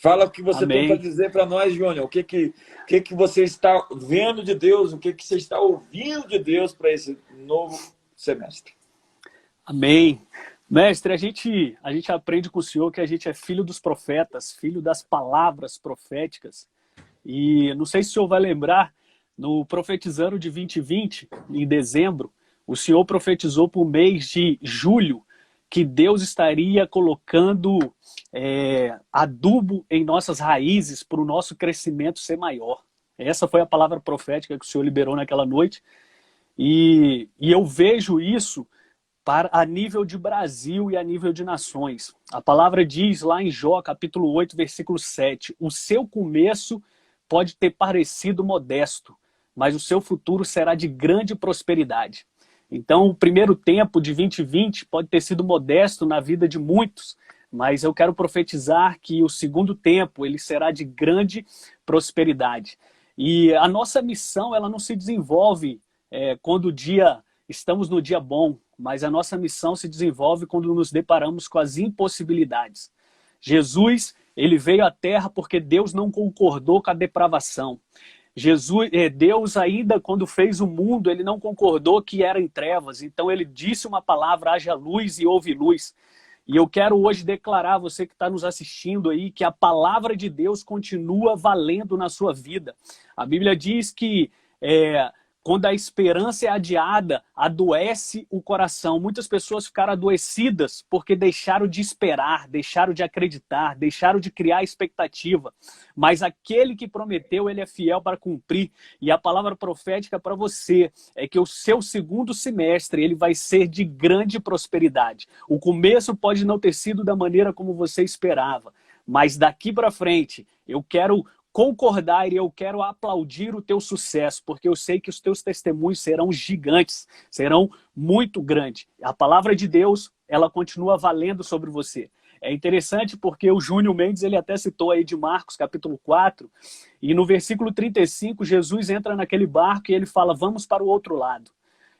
Fala o que você tem para Amém. dizer para nós, Júnior. O que você está vendo de Deus, o que você está ouvindo de Deus para esse novo semestre. Amém. Mestre, a gente aprende com o Senhor que a gente é filho dos profetas, filho das palavras proféticas. E não sei se o senhor vai lembrar, no Profetizando de 2020, em dezembro, o senhor profetizou para o mês de julho que Deus estaria colocando adubo em nossas raízes para o nosso crescimento ser maior. Essa foi a palavra profética que o senhor liberou naquela noite. E eu vejo isso a nível de Brasil e a nível de nações. A palavra diz lá em Jó, capítulo 8, versículo 7, o seu começo pode ter parecido modesto, mas o seu futuro será de grande prosperidade. Então, o primeiro tempo de 2020 pode ter sido modesto na vida de muitos, mas eu quero profetizar que o segundo tempo ele será de grande prosperidade. E a nossa missão ela não se desenvolve quando estamos no dia bom, mas a nossa missão se desenvolve quando nos deparamos com as impossibilidades. Jesus, ele veio à Terra porque Deus não concordou com a depravação. Deus ainda quando fez o mundo, ele não concordou que era em trevas. Então ele disse uma palavra, haja luz e houve luz. E eu quero hoje declarar a você que está nos assistindo aí que a palavra de Deus continua valendo na sua vida. A Bíblia diz que quando a esperança é adiada, adoece o coração. Muitas pessoas ficaram adoecidas porque deixaram de esperar, deixaram de acreditar, deixaram de criar expectativa. Mas aquele que prometeu, ele é fiel para cumprir. E a palavra profética para você é que o seu segundo semestre ele vai ser de grande prosperidade. O começo pode não ter sido da maneira como você esperava, mas daqui para frente eu quero concordar e eu quero aplaudir o teu sucesso, porque eu sei que os teus testemunhos serão gigantes, serão muito grandes. A palavra de Deus, ela continua valendo sobre você. É interessante porque o Júnior Mendes, ele até citou aí de Marcos, capítulo 4, e no versículo 35, Jesus entra naquele barco e ele fala, vamos para o outro lado.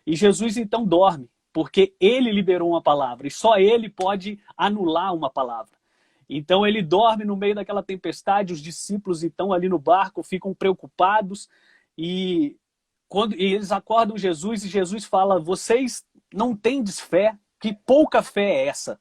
E Jesus então dorme, porque ele liberou uma palavra, e só ele pode anular uma palavra. Então ele dorme no meio daquela tempestade, os discípulos estão ali no barco, ficam preocupados e eles acordam Jesus e Jesus fala, vocês não tendes fé? Que pouca fé é essa?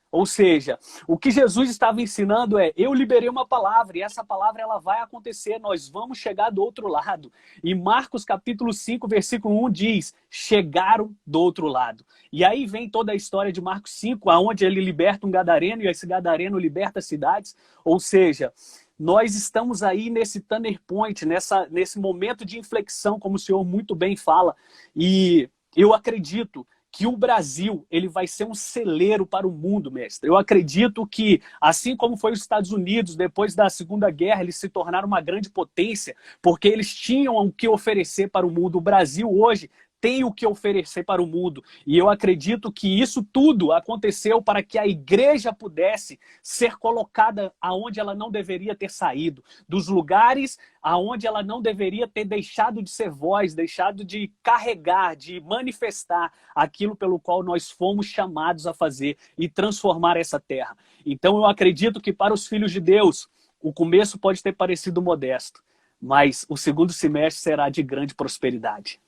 Ou seja, o que Jesus estava ensinando é, eu liberei uma palavra e essa palavra ela vai acontecer, nós vamos chegar do outro lado. E Marcos capítulo 5, versículo 1 diz, chegaram do outro lado. E aí vem toda a história de Marcos 5, onde ele liberta um gadareno e esse gadareno liberta cidades. Ou seja, nós estamos aí nesse turning point, nesse momento de inflexão, como o senhor muito bem fala. E eu acredito que o Brasil ele vai ser um celeiro para o mundo, mestre. Eu acredito que, assim como foi os Estados Unidos, depois da Segunda Guerra, eles se tornaram uma grande potência, porque eles tinham o que oferecer para o mundo. O Brasil hoje tem o que oferecer para o mundo. E eu acredito que isso tudo aconteceu para que a igreja pudesse ser colocada aonde ela não deveria ter saído, dos lugares aonde ela não deveria ter deixado de ser voz, deixado de carregar, de manifestar aquilo pelo qual nós fomos chamados a fazer e transformar essa terra. Então eu acredito que para os filhos de Deus, o começo pode ter parecido modesto, mas o segundo semestre será de grande prosperidade.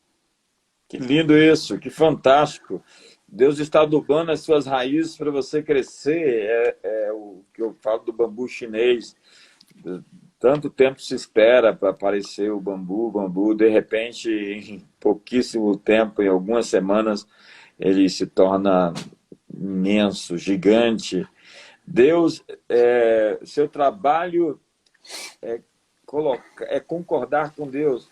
Que lindo isso, que fantástico. Deus está adubando as suas raízes para você crescer. É o que eu falo do bambu chinês. Tanto tempo se espera para aparecer o bambu, de repente, em pouquíssimo tempo, em algumas semanas, ele se torna imenso, gigante. Deus, seu trabalho é concordar com Deus.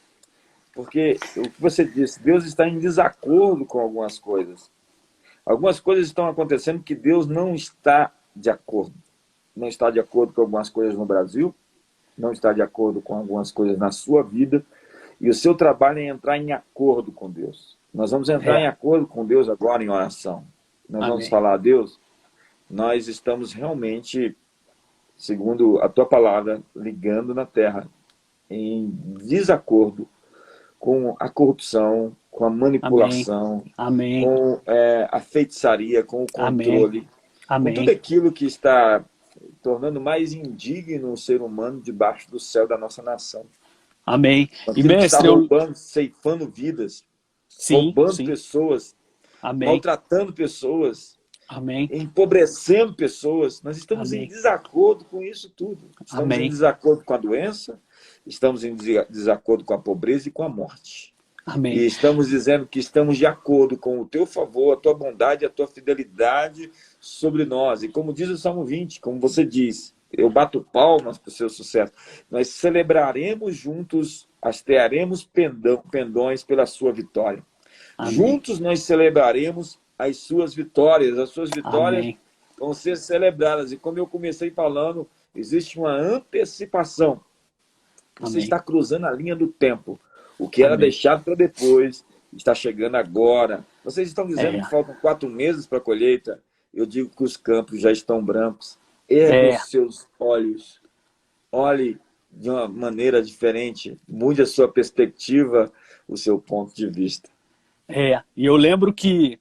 Porque o que você disse, Deus está em desacordo com algumas coisas. Algumas coisas estão acontecendo que Deus não está de acordo. Não está de acordo com algumas coisas no Brasil, não está de acordo com algumas coisas na sua vida, e o seu trabalho é entrar em acordo com Deus. Nós vamos entrar em acordo com Deus agora em oração. Nós vamos Amém. falar a Deus, nós estamos realmente, segundo a tua palavra, ligando na terra em desacordo com a corrupção, com a Amém. manipulação, Amém. com a feitiçaria, com o Amém. controle, com tudo Amém. aquilo que está tornando mais indigno o ser humano debaixo do céu da nossa nação. Amém. E Aquilo que está mestre, eu... roubando, ceifando vidas, Sim, roubando sim. pessoas, Amém. maltratando pessoas, Amém. empobrecendo pessoas. Nós estamos em Amém. desacordo com isso tudo. Estamos em Amém. desacordo com a doença, estamos em desacordo com a pobreza e com a morte. Amém. E estamos dizendo que estamos de acordo com o teu favor, a tua bondade, a tua fidelidade sobre nós. E como diz o Salmo 20, como você diz, eu bato palmas para o seu sucesso. Nós celebraremos juntos, hastearemos pendões pela sua vitória. Amém. Juntos nós celebraremos as suas vitórias. As suas vitórias Amém. vão ser celebradas. E como eu comecei falando, existe uma antecipação. Você Amém. está cruzando a linha do tempo. O que era Amém. deixado para depois está chegando agora. Vocês estão dizendo que faltam 4 meses para a colheita. Eu digo que os campos já estão brancos. Ergue os seus olhos. Olhe de uma maneira diferente. Mude a sua perspectiva, o seu ponto de vista. E eu lembro que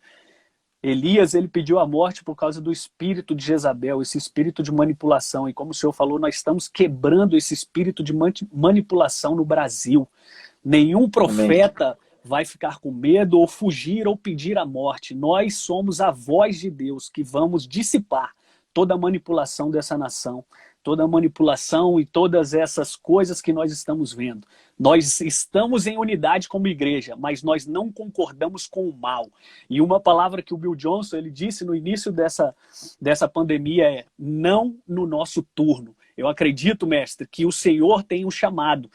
Elias, ele pediu a morte por causa do espírito de Jezabel, esse espírito de manipulação. E como o senhor falou, nós estamos quebrando esse espírito de manipulação no Brasil. Nenhum profeta vai ficar com medo ou fugir ou pedir a morte. Nós somos a voz de Deus que vamos dissipar toda a manipulação dessa nação, toda a manipulação e todas essas coisas que nós estamos vendo. Nós estamos em unidade como igreja, mas nós não concordamos com o mal. E uma palavra que o Bill Johnson ele disse no início dessa pandemia é: não no nosso turno. Eu acredito, mestre, que o Senhor tem um chamado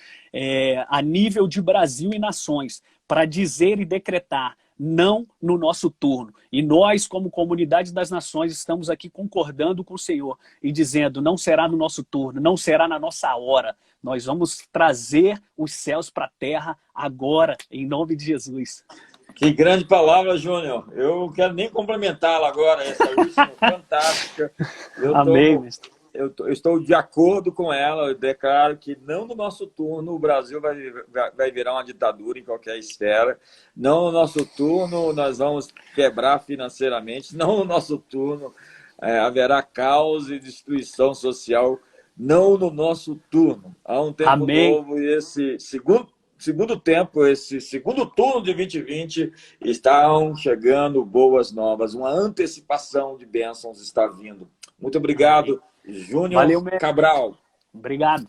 a nível de Brasil e nações para dizer e decretar: não no nosso turno. E nós, como comunidade das nações, estamos aqui concordando com o Senhor e dizendo: não será no nosso turno, não será na nossa hora. Nós vamos trazer os céus para a terra agora, em nome de Jesus. Que grande palavra, Júnior. Eu não quero nem complementá-la agora, essa última fantástica. Amém, mestre. Eu estou de acordo com ela. Eu declaro que não no nosso turno o Brasil vai virar uma ditadura em qualquer esfera. Não no nosso turno nós vamos quebrar financeiramente. Não no nosso turno haverá caos e destruição social. Não no nosso turno. Há um tempo novo e esse segundo tempo, esse segundo turno de 2020, estão chegando boas novas. Uma antecipação de bênçãos está vindo. Muito obrigado. Júnior Cabral. Obrigado.